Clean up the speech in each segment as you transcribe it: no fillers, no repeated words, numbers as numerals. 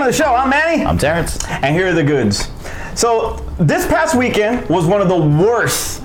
the show. I'm Manny. I'm Terrence. And here are the goods. So this past weekend was one of the worst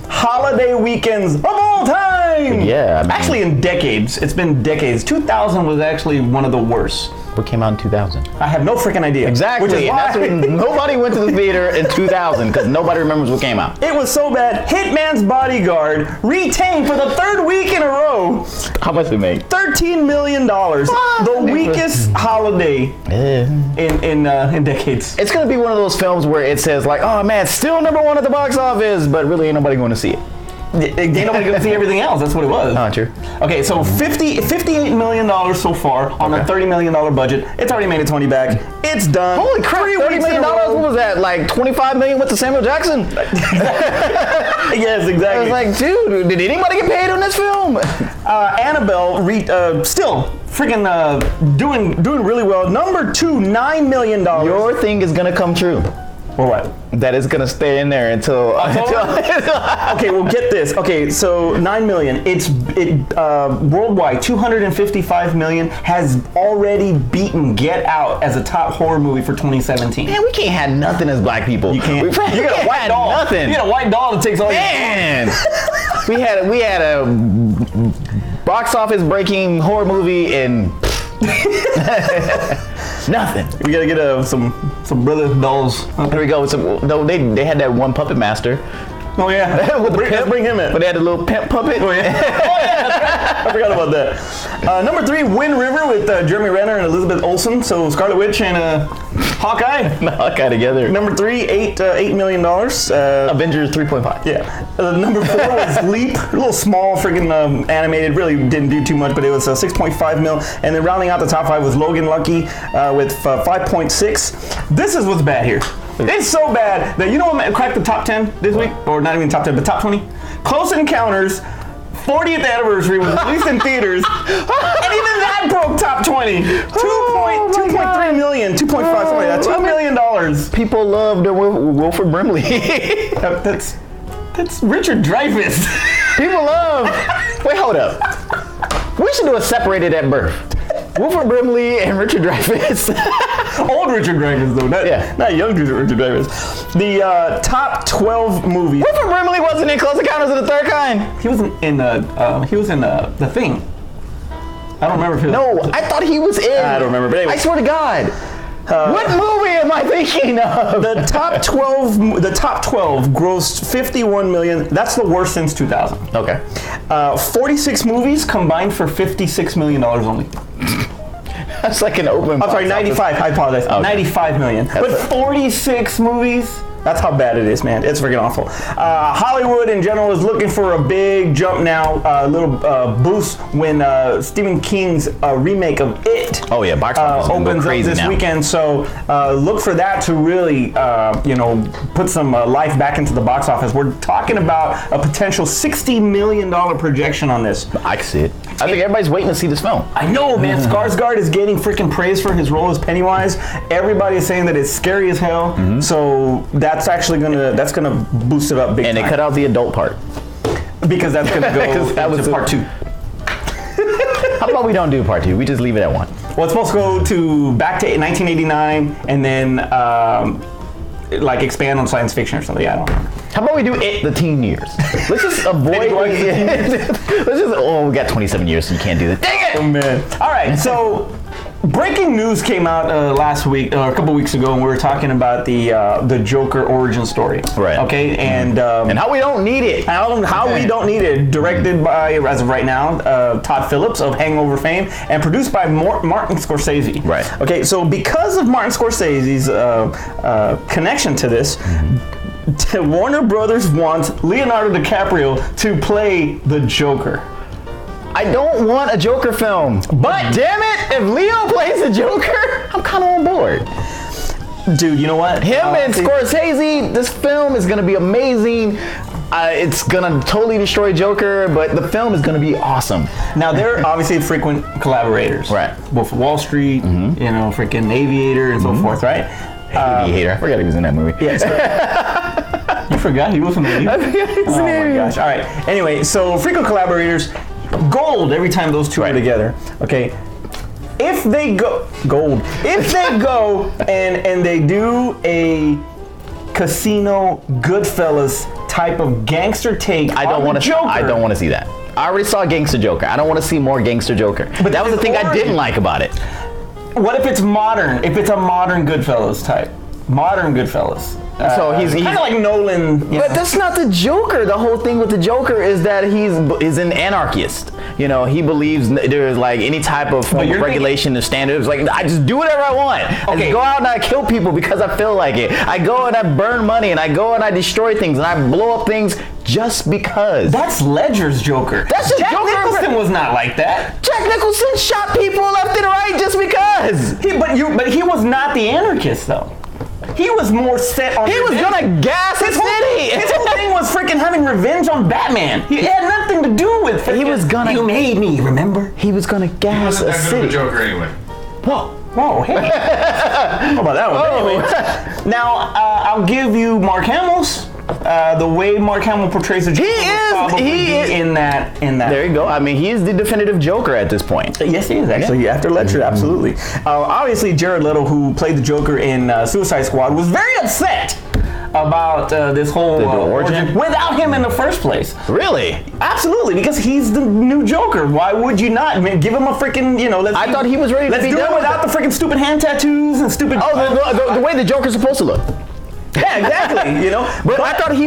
holiday weekends of all time. Yeah. Actually, in decades. It's been decades. 2000 was actually one of the worst. What came out in 2000? I have no freaking idea. Exactly. Which is why That's when nobody went to the theater in 2000 because nobody remembers what came out. it was so bad. Hitman's Bodyguard retained for the third week in a row. How much did it make? $13 million. The weakest holiday in decades. It's gonna be one of those films where it says like, oh man, still #1 at the box office, but really ain't nobody going to see it. They don't want to see everything else. That's what it was. Oh, true. Okay, so $58 million so far on a $30 million budget. It's already made its money back. It's done. Holy crap! $30 million. What was that? Like 25 million went to Samuel Jackson. Yes, exactly. I was like, dude, did anybody get paid on this film? Annabelle still freaking doing really well. Number 2, $9 million. Your thing is gonna come true. Or what? That is gonna stay in there until. Okay, well get this. Okay, so $9 million. It worldwide 255 million has already beaten Get Out as a top horror movie for 2017. Man, we can't have nothing as black people. You can't. You got a white doll. Nothing. You got a white doll that takes all your. Man, we had a box office breaking horror movie and nothing. We gotta get some brother dolls. Here we go. They had that one puppet master. Oh yeah. Let's bring him in. But they had a little pimp puppet. Oh yeah. That's right. I forgot about that. Number 3, Wind River with Jeremy Renner and Elizabeth Olsen. So Scarlet Witch and Hawkeye. Hawkeye together. Number 3, $8 million. Avengers 3.5. Yeah. Number 4 was Leap. A little small, freaking animated. Really didn't do too much, but it was 6.5 mil. And then rounding out the top 5 was Logan Lucky with 5.6. This is what's bad here. It's so bad that you know what cracked the top 10 this week? Or not even top 10, but top 20? Close Encounters 40th anniversary was released in theaters. And even that broke top 20. 2.3 million, 2.5, something like that. $2 million. People love the Wilford Brimley. That's Richard Dreyfuss. People love. Wait, hold up. We should do a separated at birth. Wilford Brimley and Richard Dreyfuss. Old Richard Dreyfuss though, not young Richard Dreyfuss. The top 12 movies. Wilford Brimley wasn't in Close Encounters of the Third Kind. He was in The Thing. I don't remember if he was. No, I thought he was in. I don't remember. But anyway. I swear to God. What movie am I thinking of? The top 12 grossed 51 million. That's the worst since 2000. Okay. 46 movies combined for $56 million only. That's like an open. I'm sorry, 95. I apologize. Okay. 95 million. But 46 movies. That's how bad it is, man. It's freaking awful. Hollywood in general is looking for a big jump now, a little boost when Stephen King's remake of It box office opens up this weekend. So look for that to really, put some life back into the box office. We're talking about a potential $60 million projection on this. I can see it. I think everybody's waiting to see this film. I know, man. Skarsgård is getting freaking praise for his role as Pennywise. Everybody is saying that it's scary as hell. Mm-hmm. So that's actually gonna boost it up big time. And they cut out the adult part because that's gonna go to part 2. How about we don't do part 2? We just leave it at 1. Well, it's supposed to go back to 1989 and then expand on science fiction or something. Yeah, I don't know. How about we do It the teen years? Let's just avoid. We got 27 years, so you can't do that. Dang it! Oh man! All right, so breaking news came out last week, or a couple weeks ago, and we were talking about the Joker origin story. Right. Okay, and how we don't need it. How we don't need it. Directed by, as of right now, Todd Phillips of Hangover fame, and produced by Martin Scorsese. Right. Okay, so because of Martin Scorsese's connection to this. Warner Brothers wants Leonardo DiCaprio to play the Joker. I don't want a Joker film, but damn it, if Leo plays the Joker, I'm kind of on board. Dude, you know what? Him and Scorsese, this film is going to be amazing. It's going to totally destroy Joker, but the film is going to be awesome. Now, they're obviously frequent collaborators. Right. Wolf of Wall Street, freaking Aviator and so forth, right? Aviator. I forgot he was in that movie. Yeah, you forgot he was in the movie? I forgot he was in my gosh. All right. Anyway, so frequent collaborators, gold every time those two are together. Okay. if they go if they go and they do a Casino Goodfellas type of gangster take, I don't want to. I don't want to see that. I already saw Gangster Joker. I don't want to see more Gangster Joker. But that was the thing I didn't like about it. What if it's modern? If it's a modern Goodfellas type, modern Goodfellas. So he's kind of like Nolan. But that's not the Joker. The whole thing with the Joker is that he's an anarchist. You know, he believes there's like any type of form of regulation and standards. Like, I just do whatever I want. I just go out and I kill people because I feel like it. I go and I burn money and I go and I destroy things and I blow up things just because. That's Ledger's Joker. That's just Jack Joker. Nicholson was not like that. Jack Nicholson shot people left and right just because. But he was not the anarchist though. He was more set on. He was gonna gas the city. His whole thing was freaking having revenge on Batman. He had nothing to do with. He was gonna. You made me, remember? He was gonna gas a city. He wasn't that good of a Joker anyway. Whoa, hey. How about that one? Anyway, now I'll give you Mark Hamill's. The way Mark Hamill portrays the Joker in that. There you go. I mean, he is the definitive Joker at this point. Yes, he is actually. After Ledger, absolutely. Obviously, Jared Leto, who played the Joker in Suicide Squad, was very upset about this whole origin without him in the first place. Really? Absolutely, because he's the new Joker. Why would you not? I mean, give him a freaking, I thought he was ready to be done. Let's do it without the freaking stupid hand tattoos and stupid. Oh, the way the Joker's supposed to look. Yeah, exactly. But I thought he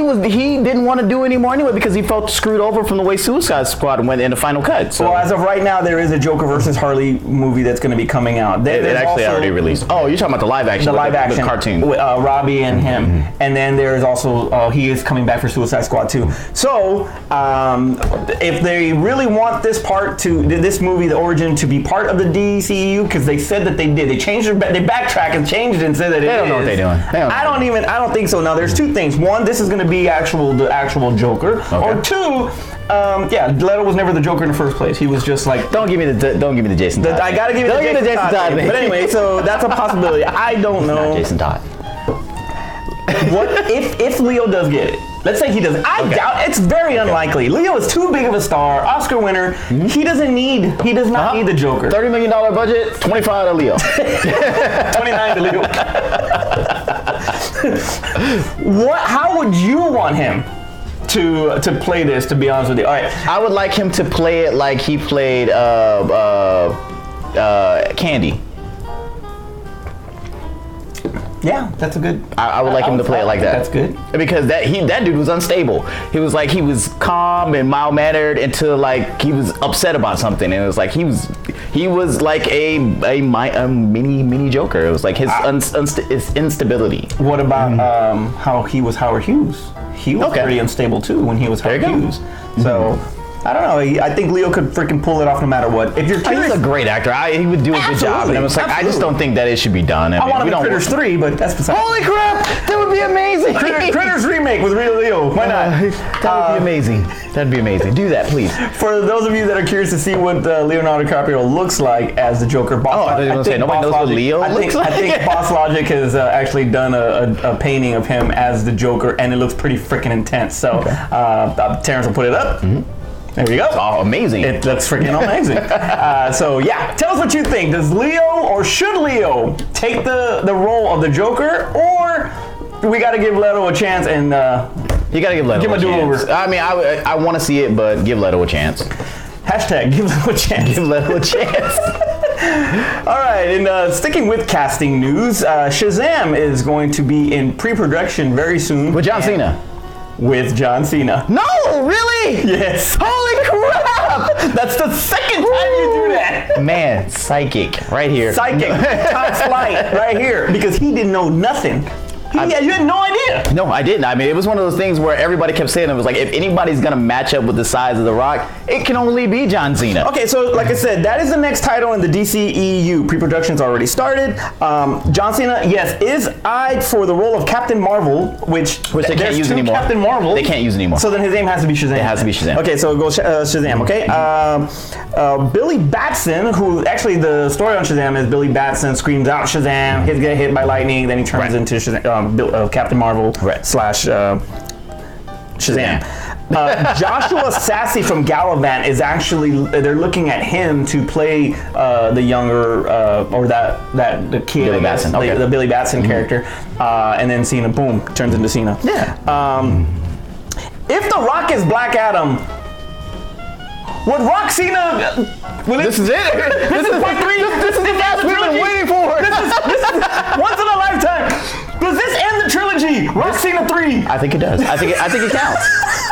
didn't want to do anymore anyway because he felt screwed over from the way Suicide Squad went in the final cut. So. Well, as of right now, there is a Joker versus Harley movie that's going to be coming out. It actually already released. Oh, you're talking about the live action? The cartoon with Robbie and him, and then there is also he is coming back for Suicide Squad 2. So if they really want this movie, the origin, to be part of the DCEU, because they said that they did, they backtracked and changed it and said that they don't know what they're doing. I don't think so. Now, there's two things. One, this is going to be the actual Joker. Okay. Or two, Leto was never the Joker in the first place. He was just like, don't give me the Jason Todd. I gotta give you the Jason Todd. But anyway, so that's a possibility. I don't know. Not Jason Todd. What if Leo does get it? Let's say he does. I doubt. It's very unlikely. Leo is too big of a star, Oscar winner. Mm-hmm. He does not need the Joker. $30 million budget, 25 to Leo. 29 to Leo. How would you want him to play this, to be honest with you? All right. I would like him to play it like he played Candy. Yeah, that's a good. I would like him to play it like that. That's good. Because that dude was unstable. He was calm and mild mannered until like he was upset about something, and it was like he was like a mini Joker. It was like his instability. What about how he was Howard Hughes? He was pretty unstable too when he was Howard Hughes. So. I don't know. I think Leo could freaking pull it off no matter what. If you're curious, he's a great actor. He would do a good job. And it was like, I just don't think that it should be done. I want him in Critters 3, but that's beside. Holy crap! That would be amazing. Critters remake with real Leo. Why not? That would be amazing. That'd be amazing. Do that, please. For those of you that are curious to see what Leonardo DiCaprio looks like as the Joker, nobody knows what Leo looks like. I think Boss Logic has actually done a painting of him as the Joker, and it looks pretty freaking intense. So Terrence will put it up. Mm-hmm. There you go. It's all amazing. It looks freaking amazing. So yeah, tell us what you think. Does Leo or should Leo take the role of the Joker, or we got to give Leto a chance and you got to give Leto a chance. I mean, I want to see it, but give Leto a chance. Hashtag give Leto a chance. Give Leto a chance. All right, and sticking with casting news, Shazam is going to be in pre-production very soon. With John Cena. With John Cena. No, really? Yes. Holy crap! That's the second time you do that. Man, psychic, right here. Psychic, top flight, right here, because he didn't know nothing. You had no idea. No, I didn't. I mean, it was one of those things where everybody kept saying it was like, if anybody's gonna match up with the size of The Rock, it can only be John Cena. Okay, so like I said, that is the next title in the DCEU. Pre-production's already started. John Cena, yes, is eyed for the role of Captain Marvel, which they can't use anymore. Captain Marvel. They can't use anymore. So then his name has to be Shazam. It has to be Shazam. Okay, so it goes Shazam. Okay. Billy Batson, who actually the story on Shazam is Billy Batson screams out Shazam, he gets hit by lightning, then he turns into Shazam, Captain Marvel / Shazam. Joshua Sassy from Gallivant is actually, they're looking at him to play the younger, or the kid, Billy Batson. Okay. the Billy Batson character, and then Cena, boom, turns into Cena. Yeah. If The Rock is Black Adam, would Rock Cena? This is it. This is part 3. This is the match we've been waiting for. This is once in a lifetime. Does this end the trilogy? Rock Cena 3. I think it does. I think it counts.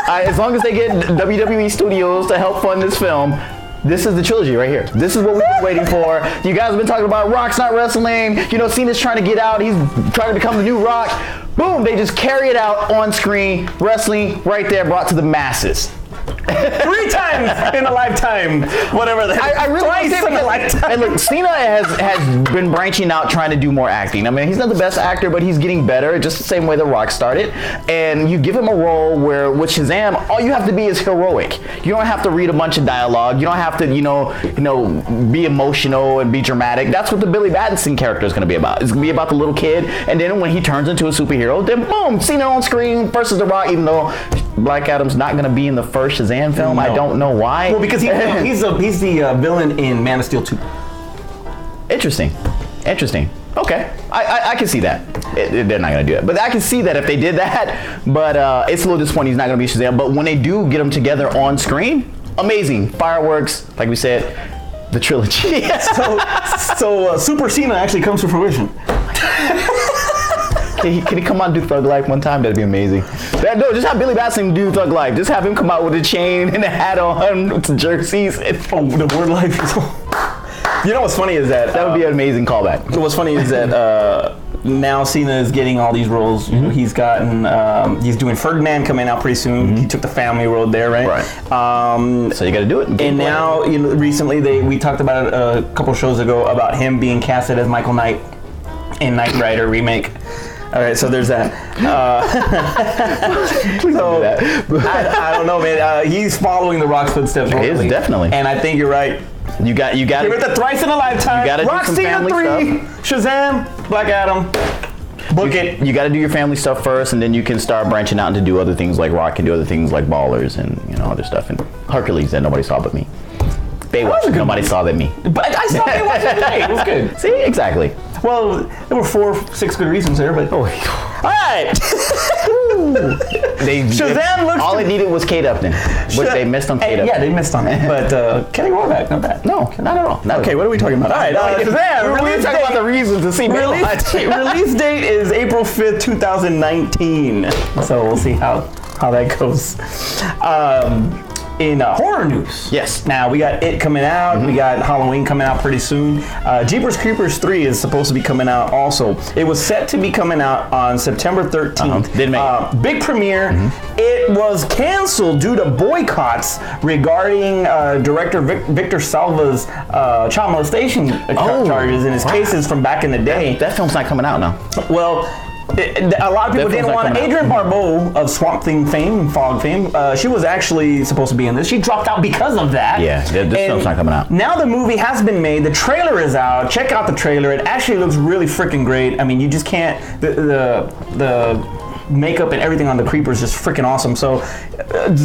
As long as they get WWE Studios to help fund this film, this is the trilogy right here. This is what we've been waiting for. You guys have been talking about Rock's not wrestling. You know, Cena's trying to get out. He's trying to become the new Rock. Boom, they just carry it out on screen. Wrestling right there, brought to the masses. 3 times in a lifetime, whatever that is. I really Twice think in a lifetime. And look, Cena has been branching out, trying to do more acting. I mean, he's not the best actor, but he's getting better, just the same way The Rock started. And you give him a role where, with Shazam, all you have to be is heroic. You don't have to read a bunch of dialogue. You don't have to, you know, be emotional and be dramatic. That's what the Billy Batson character is going to be about. It's going to be about the little kid, and then when he turns into a superhero, then boom, Cena on screen versus The Rock. Even though Black Adam's not going to be in the first Shazam film, no. I don't know why. Well, because he's the villain in Man of Steel 2. Interesting. Okay, I can see that. They're not going to do it. But I can see that if they did that. But it's a little disappointing he's not going to be Shazam. But when they do get them together on screen, amazing. Fireworks, like we said, the trilogy. So Super Cena actually comes to fruition. Can he come out and do Thug Life one time? That'd be amazing. No, just have Billy Batson do Thug Life. Just have him come out with a chain and a hat on, with some jerseys. The word life is... You know what's funny is that... That would be an amazing callback. What's funny is that now Cena is getting all these roles. Mm-hmm. He's gotten... he's doing Ferdinand coming out pretty soon. Mm-hmm. He took the family road there, right? Right. So you got to do it. And now, recently, we talked about it a couple shows ago about him being casted as Michael Knight in Knight Rider remake. All right, so there's that. Please don't do that. I don't know, man. He's following the Rock's footsteps. He is, definitely. And I think you're right. You got. Give it the thrice in a lifetime. You got to do some family stuff. Shazam, Black Adam. Book it. You got to do your family stuff first, and then you can start branching out and to do other things like Rock and do other things like Ballers and other stuff, and Hercules that nobody saw but me. Baywatch, nobody saw that me. But I saw Baywatch today. It was good. See, exactly. Well, there were 6 good reasons there, but... Oh. All right. Shazam looks... All it needed was Kate Upton, which they missed on Kate Upton. Yeah, they missed on it. But Kenny Warbeck, not bad. No, not at all. Okay, what are we talking about? All right, Shazam. We're talking about the reasons to see Baywatch. Release date is April 5th, 2019. So we'll see how that goes. In horror news. Yes. Now, we got It coming out. Mm-hmm. We got Halloween coming out pretty soon. Jeepers Creepers 3 is supposed to be coming out also. It was set to be coming out on September 13th. Didn't make it. Big premiere. Mm-hmm. It was canceled due to boycotts regarding director Victor Salva's child molestation charges in his cases from back in the day. That film's not coming out now. Well... a lot of people didn't want Adrienne Barbeau of Swamp Thing fame, Fog fame. She was actually supposed to be in this. She dropped out because of that. Yeah, this film's not coming out. Now the movie has been made. The trailer is out. Check out the trailer. It actually looks really freaking great. I mean, you just can't. The makeup and everything on the creeper is just freaking awesome. So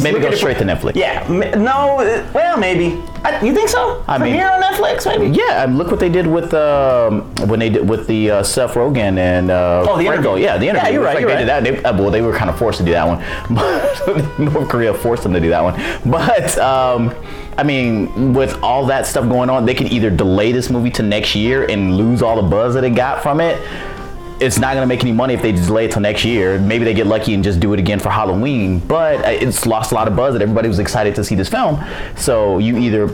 maybe go straight to Netflix. Yeah. No. Well, maybe. You think so? Premiere on Netflix, maybe. Yeah. Look what they did with when they did with the Seth Rogen and the interview. Yeah, the interview. Yeah, you're right. They did that. They were kind of forced to do that one. North Korea forced them to do that one. But I mean, with all that stuff going on, they can either delay this movie to next year and lose all the buzz that it got from it. It's not going to make any money if they delay it till next year. Maybe they get lucky and just do it again for Halloween. But it's lost a lot of buzz that everybody was excited to see this film. So you either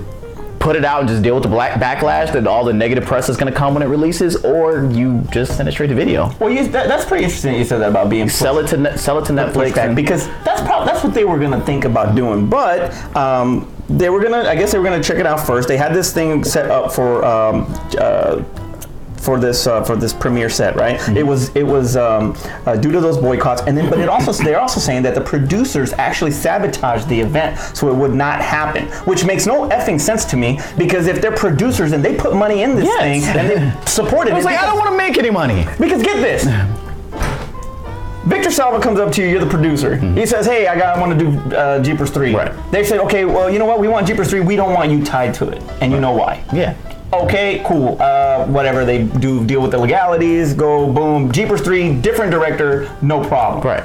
put it out and just deal with the backlash that all the negative press is going to come when it releases, or you just send it straight to video. Well, that's pretty interesting that you said that about being sell it to Netflix, because that's what they were going to think about doing. But they were gonna, I guess they were gonna check it out first. They had this thing set up for this premiere set, right? Mm-hmm. It was due to those boycotts, and then they're also saying that the producers actually sabotaged the event so it would not happen, which makes no effing sense to me, because if they're producers and they put money in this thing and they supported it, I don't want to make any money. Because get this. Victor Salva comes up to you, you're the producer. He says, hey, I want to do Jeepers 3. Right. They say, okay, well, you know what? We want Jeepers 3. We don't want you tied to it. And you know why. Yeah. Okay, cool. Whatever. They deal with the legalities. Go, boom. Jeepers 3, different director, no problem. Right.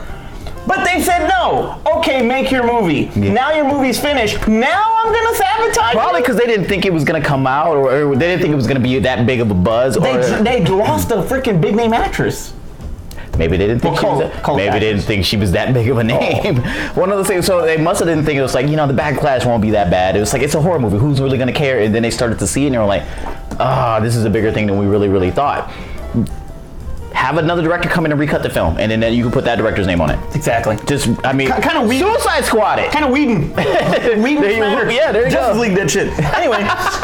But they said no. Okay, make your movie. Yeah. Now your movie's finished. Now I'm gonna sabotage. Probably because they didn't think it was gonna come out, or they didn't think it was gonna be that big of a buzz. They lost a freaking big name actress. Maybe they didn't think they didn't think she was that big of a name. One of the things, so they must have didn't think it was like, the backlash won't be that bad. It was like, it's a horror movie. Who's really gonna care? And then they started to see it, and they were like, this is a bigger thing than we really, really thought. Have another director come in and recut the film, and then you can put that director's name on it. Exactly. Just, kind of Suicide Squad it. Kind of Whedon. Yeah, there you go. Justice League that shit. Anyway,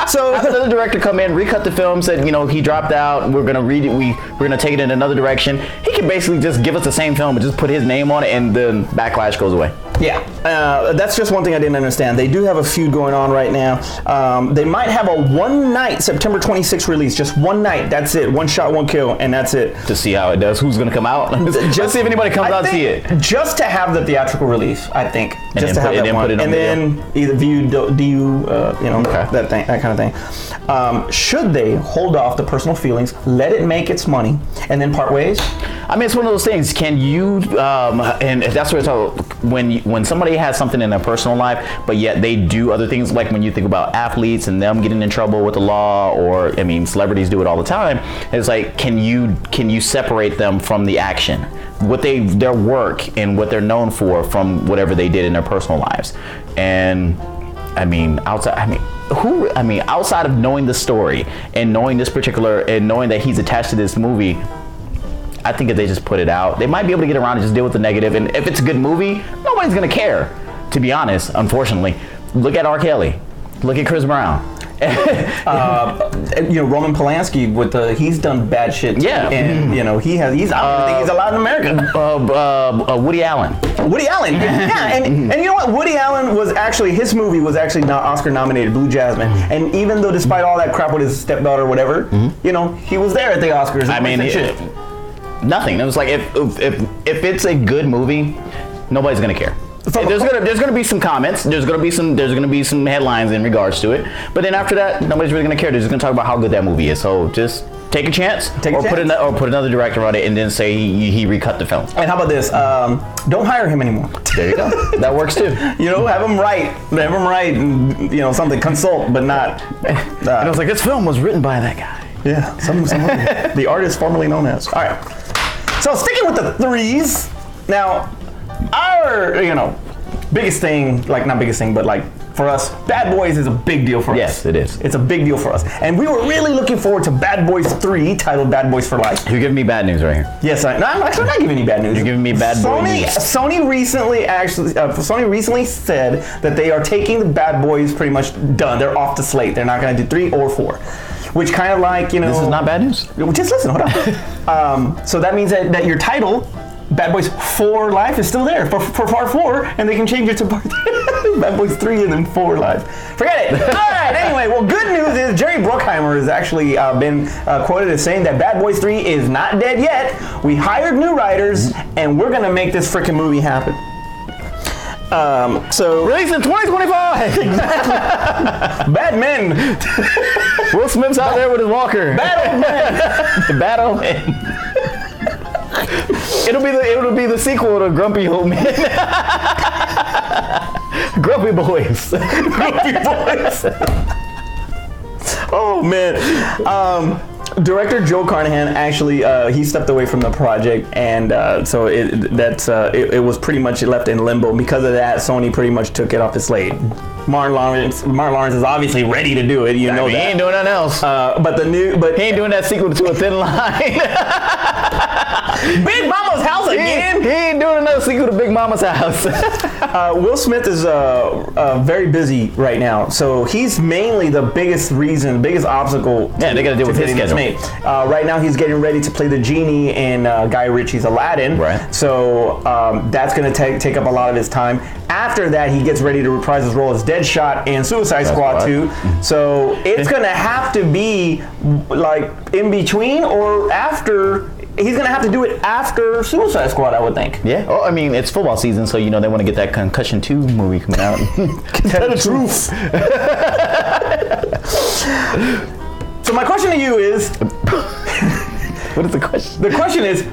so have another director come in, recut the film, said, he dropped out. We're gonna read it. We're gonna take it in another direction. He can basically just give us the same film, but just put his name on it, and the backlash goes away. Yeah, that's just one thing I didn't understand. They do have a feud going on right now. They might have a one-night September 26th release, just one night. That's it. One shot, one kill, and that's it. To see how it does. Who's going to come out? Just see if anybody comes out to see it. Just to have the theatrical release, I think. And just to have that one. And then either that kind of thing. Should they hold off the personal feelings, let it make its money, and then part ways? I mean, it's one of those things. Can you, and that's what it's all, when somebody has something in their personal life, but yet they do other things, like when you think about athletes and them getting in trouble with the law, or, celebrities do it all the time. It's like, can you separate them from the action, their work and what they're known for, from whatever they did in their personal lives? And outside of knowing the story and knowing this particular, and knowing that he's attached to this movie, I think if they just put it out, they might be able to get around and just deal with the negative. And if it's a good movie, nobody's gonna care, to be honest, unfortunately. Look at R. Kelly. Look at Chris Brown. Roman Polanski he's done bad shit. Yeah. And he's allowed in America. Woody Allen. Yeah. And you know what? Woody Allen his movie was actually not Oscar nominated, Blue Jasmine. And even though despite all that crap with his stepdaughter or whatever, he was there at the Oscars. Nothing. It was like, if it's a good movie, nobody's gonna care. There's gonna be some comments. There's gonna be some headlines in regards to it. But then after that, nobody's really gonna care. They're just gonna talk about how good that movie is. So just take a chance, put another director on it, and then say he recut the film. And how about this? Don't hire him anymore. There you go. That works too. Have him write, and something, consult, but not. And I was like, this film was written by that guy. Yeah, the artist formerly known as. All right. So sticking with the threes now. Our, biggest thing, not biggest thing, but for us, Bad Boys is a big deal for us. Yes, it is. It's a big deal for us. And we were really looking forward to Bad Boys 3, titled Bad Boys for Life. You're giving me bad news right here. Yes, I'm actually not giving you bad news. You're giving me bad boy news. Sony recently said that they are taking the Bad Boys pretty much done. They're off the slate. They're not going to do 3 or 4. Which kind of This is not bad news. Just listen, hold on. So that means that your title, Bad Boys 4 Life, is still there for part 4, and they can change it to part Bad Boys 3 and then 4 Life. Forget it. All right, anyway, well, good news is Jerry Bruckheimer has actually been quoted as saying that Bad Boys 3 is not dead yet. We hired new writers, and we're going to make this freaking movie happen. So released in 2025. Exactly. Bad men. Will Smith's out there with his walker. Bad old men. The bad old men. It'll be the sequel to Grumpy Old Men. Grumpy Boys. Grumpy Boys. Oh man. Director Joe Carnahan actually he stepped away from the project, and so it was pretty much left in limbo. Because of that, Sony pretty much took it off the slate. Martin Lawrence is obviously ready to do it. He ain't doing nothing else. But he ain't doing that sequel to A Thin Line. Big Mama's House again. He ain't doing another sequel to Big Mama's House. Will Smith is very busy right now, so he's mainly the biggest obstacle. Yeah, they got to deal with his schedule. Right now, he's getting ready to play the genie in Guy Ritchie's Aladdin. Right. So that's going to take up a lot of his time. After that, he gets ready to reprise his role as Deadshot in Suicide Squad 2. So it's going to have to be in between or after he's gonna have to do it after Suicide Squad, I would think. Yeah. Oh, I mean, it's football season, so they want to get that Concussion 2 movie coming out. Tell the truth. So my question to you is, what is the question? The question is,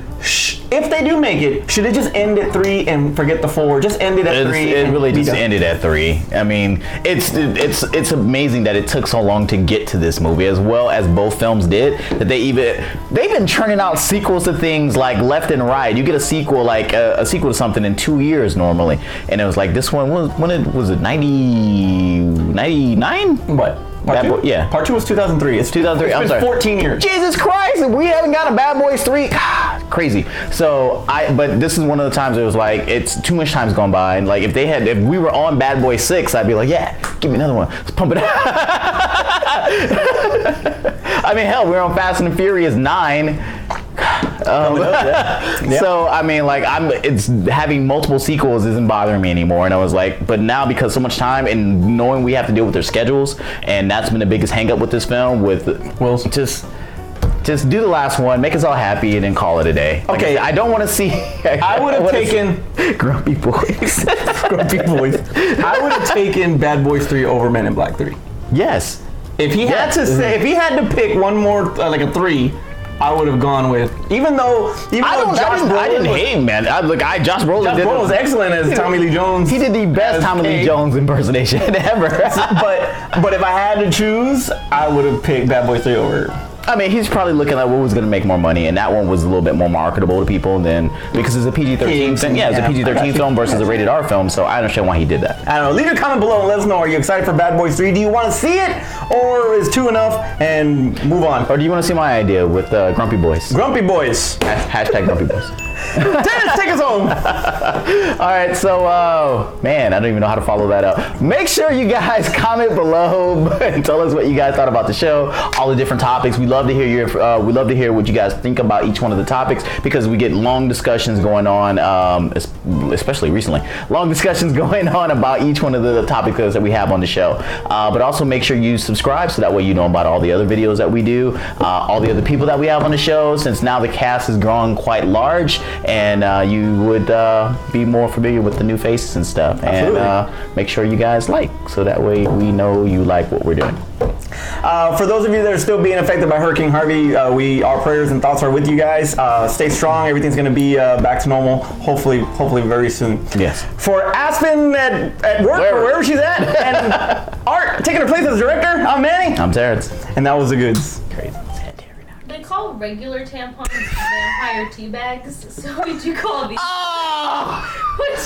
if they do make it, should it just end at 3 and forget the 4? Just end it at 3. It really just ended at 3. I mean, it's amazing that it took so long to get to this movie, as well as both films did. That they've been churning out sequels to things like left and right. You get a sequel a sequel to something in 2 years normally, and it was like this one was it 99? What? Part 2? Yeah. Part 2 was 2003. It's 2003. I'm sorry. 14 years. Jesus Christ! We haven't got a Bad Boys 3. Crazy. So but this is one of the times it was like it's too much time's gone by, and like if we were on Bad Boys 6, I'd be like, yeah, give me another one. Let's pump it up. I mean, hell, we're on Fast and Furious 9. So I mean, like it's having multiple sequels isn't bothering me anymore, and I was like, but now because so much time and knowing we have to deal with their schedules, and that's been the biggest hang up with this film. Just do the last one, make us all happy, and then call it a day. Okay, I don't want to see. I would have taken Grumpy Boys. Grumpy Boys. I would have taken Bad Boys 3 over Men in Black 3. Yes. If he had to pick one more, like a 3. I would have gone with, even though Josh Brolin was excellent as Tommy Lee Jones. He did the best Tommy Lee Jones impersonation ever. but if I had to choose, I would have picked Bad Boys 3 over. I mean, he's probably looking at what was going to make more money, and that one was a little bit more marketable to people than because it's a PG-13 film. Yeah, it's a PG-13 film versus a rated R film, so I understand why he did that. I don't know. Leave a comment below and let us know. Are you excited for Bad Boys 3? Do you want to see it, or is 2 enough and move on? Or do you want to see my idea with Grumpy Boys? Grumpy Boys. Hashtag Grumpy Boys. Dennis, take us home. All right, so man, I don't even know how to follow that up. Make sure you guys comment below and tell us what you guys thought about the show, all the different topics. We love to hear what you guys think about each one of the topics, because we get long discussions going on, especially recently. Long discussions going on about each one of the topics that we have on the show. But also make sure you subscribe so that way you know about all the other videos that we do, all the other people that we have on the show, since now the cast has grown quite large. And you would be more familiar with the new faces and stuff. Absolutely. And make sure you guys so that way we know you like what we're doing. For those of you that are still being affected by Hurricane Harvey, our prayers and thoughts are with you guys. Stay strong. Everything's going to be back to normal, hopefully very soon. Yes. For Aspen at work, or wherever she's at, and Art taking her place as director, I'm Manny. I'm Terrence. And that was the goods. Crazy. They call regular tampons vampire tea bags, so would you call these?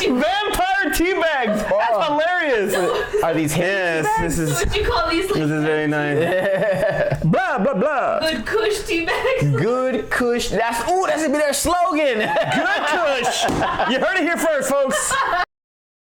Vampire tea bags! That's hilarious! Are these Yes, this is. Would you call these? This is very nice. Blah blah blah. Good Kush tea bags. Good Kush. That's gonna be their slogan. Good Kush. You heard it here first, folks.